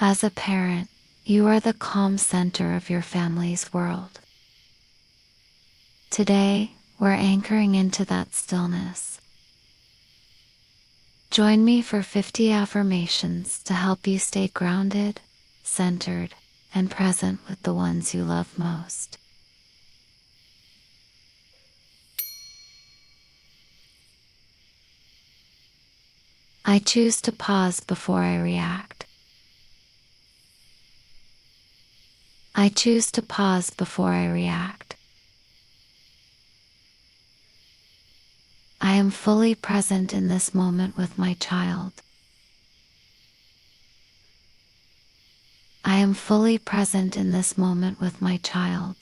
As a parent, you are the calm center of your family's world. Today, we're anchoring into that stillness. Join me for 50 affirmations to help you stay grounded, centered, and present with the ones you love most. I choose to pause before I react. I choose to pause before I react. I am fully present in this moment with my child. I am fully present in this moment with my child.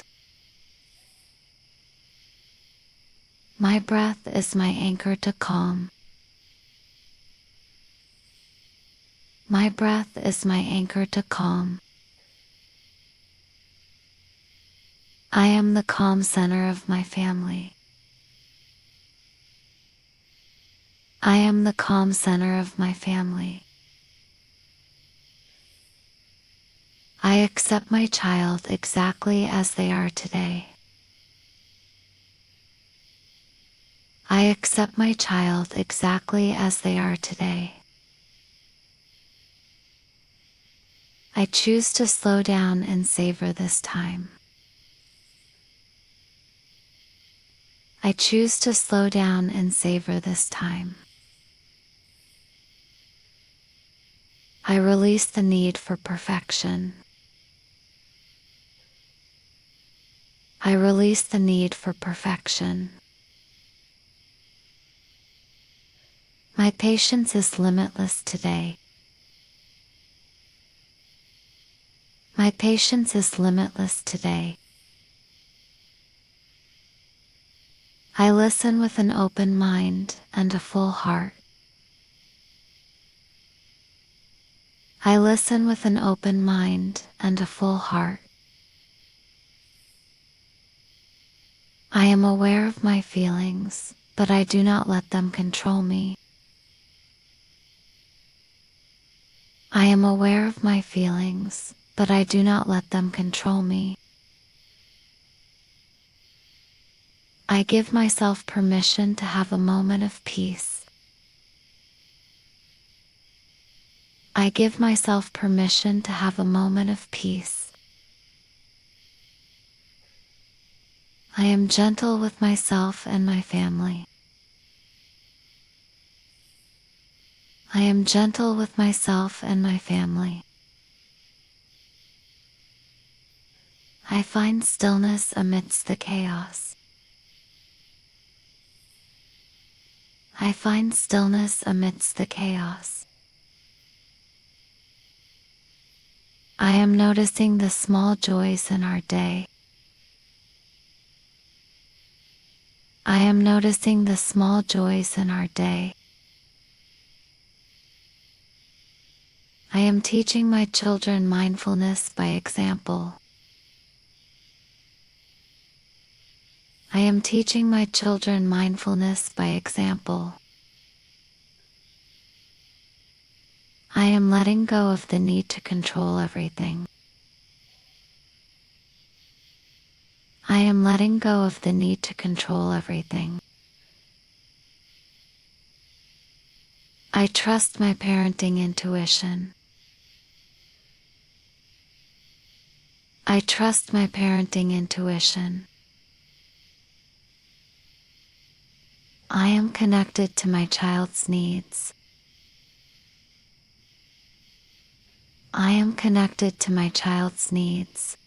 My breath is my anchor to calm. My breath is my anchor to calm. I am the calm center of my family. I am the calm center of my family. I accept my child exactly as they are today. I accept my child exactly as they are today. I choose to slow down and savor this time. I choose to slow down and savor this time. I release the need for perfection. I release the need for perfection. My patience is limitless today. My patience is limitless today. I listen with an open mind and a full heart. I listen with an open mind and a full heart. I am aware of my feelings, but I do not let them control me. I am aware of my feelings, but I do not let them control me. I give myself permission to have a moment of peace. I give myself permission to have a moment of peace. I am gentle with myself and my family. I am gentle with myself and my family. I find stillness amidst the chaos. I find stillness amidst the chaos. I am noticing the small joys in our day. I am noticing the small joys in our day. I am teaching my children mindfulness by example. I am teaching my children mindfulness by example. I am letting go of the need to control everything. I am letting go of the need to control everything. I trust my parenting intuition. I trust my parenting intuition. I am connected to my child's needs. I am connected to my child's needs.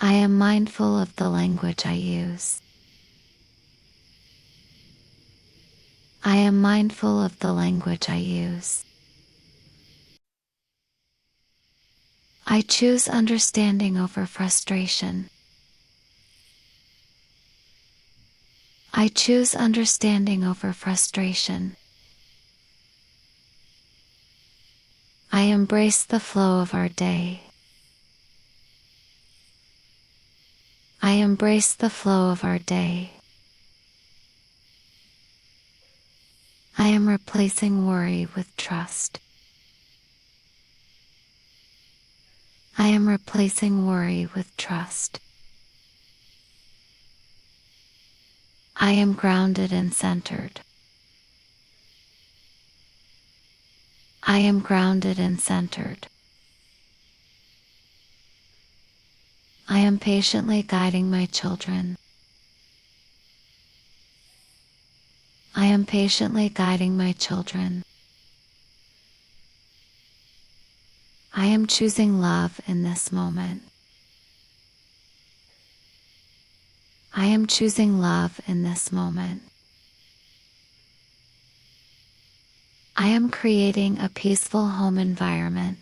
I am mindful of the language I use. I am mindful of the language I use. I choose understanding over frustration. I choose understanding over frustration. I embrace the flow of our day. I embrace the flow of our day. I am replacing worry with trust. I am replacing worry with trust. I am grounded and centered. I am grounded and centered. I am patiently guiding my children. I am patiently guiding my children. I am choosing love in this moment. I am choosing love in this moment. I am creating a peaceful home environment.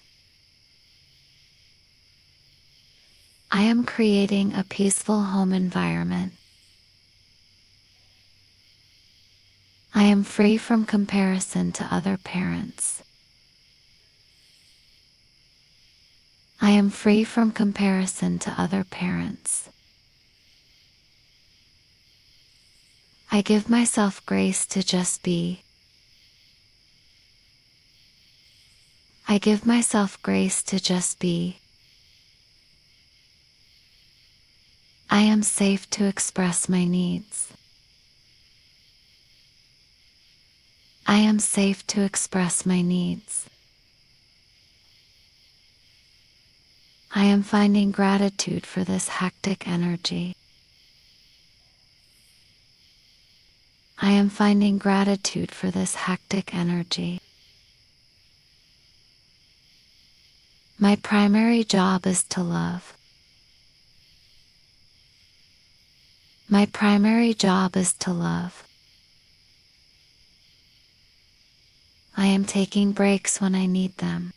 I am creating a peaceful home environment. I am free from comparison to other parents. I am free from comparison to other parents. I give myself grace to just be. I give myself grace to just be. I am safe to express my needs. I am safe to express my needs. I am finding gratitude for this hectic energy. I am finding gratitude for this hectic energy. My primary job is to love. My primary job is to love. I am taking breaks when I need them.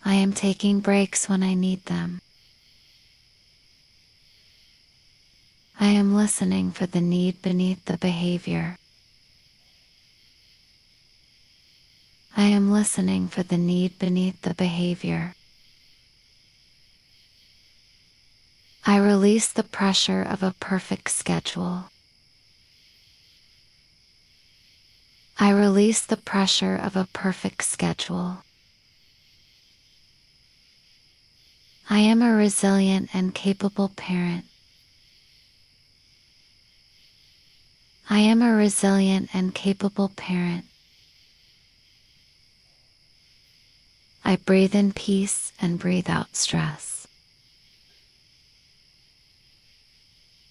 I am taking breaks when I need them. I am listening for the need beneath the behavior. I am listening for the need beneath the behavior. I release the pressure of a perfect schedule. I release the pressure of a perfect schedule. I am a resilient and capable parent. I am a resilient and capable parent. I breathe in peace and breathe out stress.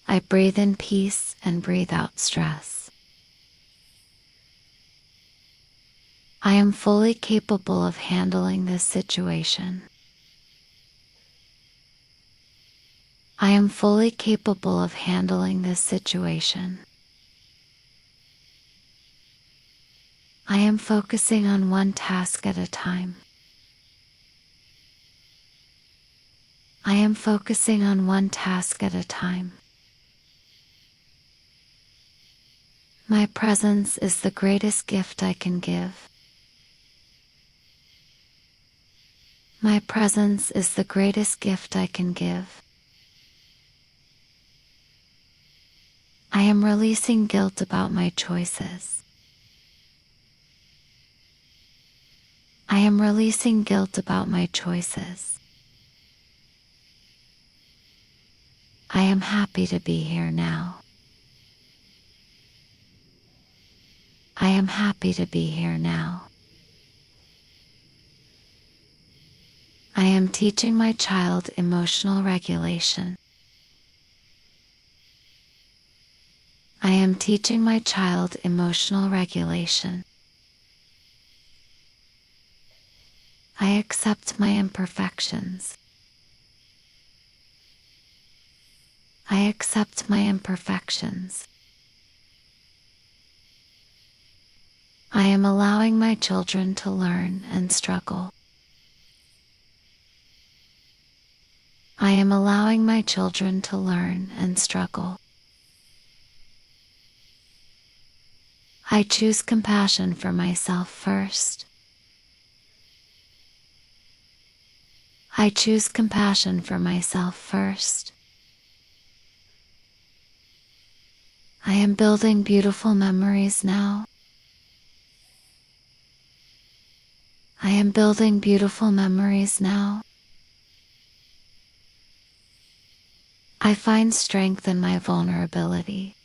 I breathe in peace and breathe out stress. I am fully capable of handling this situation. I am fully capable of handling this situation. I am focusing on one task at a time. I am focusing on one task at a time. My presence is the greatest gift I can give. My presence is the greatest gift I can give. I am releasing guilt about my choices. I am releasing guilt about my choices. I am happy to be here now. I am happy to be here now. I am teaching my child emotional regulation. I am teaching my child emotional regulation. I accept my imperfections. I accept my imperfections. I am allowing my children to learn and struggle. I am allowing my children to learn and struggle. I choose compassion for myself first. I choose compassion for myself first. I am building beautiful memories now. I am building beautiful memories now. I find strength in my vulnerability.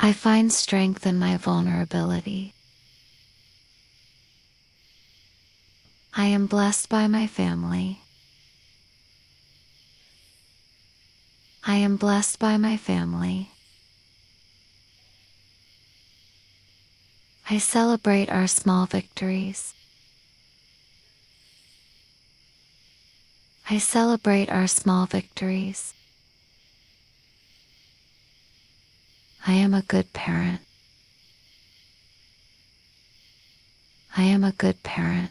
I find strength in my vulnerability. I am blessed by my family. I am blessed by my family. I celebrate our small victories. I celebrate our small victories. I am a good parent. I am a good parent.